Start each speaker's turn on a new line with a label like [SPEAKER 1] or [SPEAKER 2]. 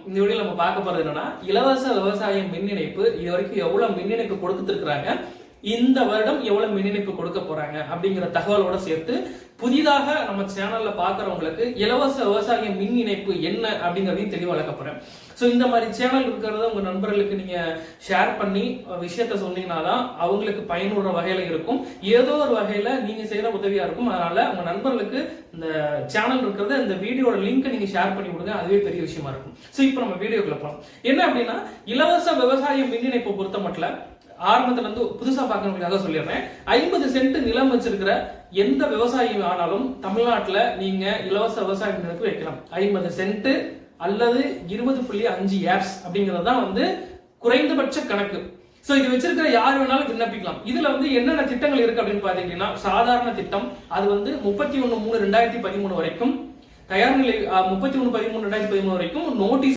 [SPEAKER 1] இந்த வீடியோல நம்ம பார்க்க போறது என்னன்னா, இலவச விவசாய மின் இணைப்பு இது வரைக்கும் எவ்வளவு மின் இணைப்பு கொடுத்துருக்காங்க, இந்த வருடம் எவ்வளவு மின் இணைப்பு கொடுக்க போறாங்க அப்படிங்கிற தகவலோட சேர்த்து புதிதாக நம்ம சேனல்ல பாக்குறவங்களுக்கு இலவச விவசாய மின் இணைப்பு என்ன அப்படிங்கறதையும் தெளிவா விளக்க போறேன். சோ இந்த மாதிரி சேனல் இருக்கிறத உங்க நண்பர்களுக்கு நீங்க ஷேர் பண்ணி விஷயத்த சொன்னீங்கன்னா தான் அவங்களுக்கு பயனுள்ள வகையில இருக்கும். ஏதோ ஒரு வகையில நீங்க செய்யற உதவியா இருக்கும். அதனால உங்க நண்பர்களுக்கு இந்த சேனல் இருக்கிறத இந்த வீடியோட லிங்க் நீங்க ஷேர் பண்ணி கொடுங்க. அதுவே பெரிய விஷயமா இருக்கும். சோ இப்போ நம்ம வீடியோக்குள்ள போறோம். என்ன அப்படின்னா, இலவச விவசாய மின் இணைப்பு பொறுத்த மட்டும் ஆரம்பத்துல இருந்து புதுசா பாக்குறவங்களுக்காக சொல்லிடுறேன். 50 சென்ட் நிலம் வச்சிருக்கிற எந்த விவசாயி ஆனாலும் தமிழ்நாட்டுல நீங்க இலவச விவசாய மின் வைக்கலாம். 50 சென்ட் அல்லது 20.5 ஏர்ஸ் அப்படிங்கிறது தான் குறைந்தபட்ச கணக்கு. சோ இது வச்சிருக்கிற யார் வேணாலும் விண்ணப்பிக்கலாம். இதுல என்னென்ன திட்டங்கள் இருக்கு அப்படின்னு பாத்தீங்கன்னா, சாதாரண திட்டம் அது 31/3/2013 வரைக்கும், தயார் நிலை 31/13/2013 வரைக்கும் நோட்டீஸ்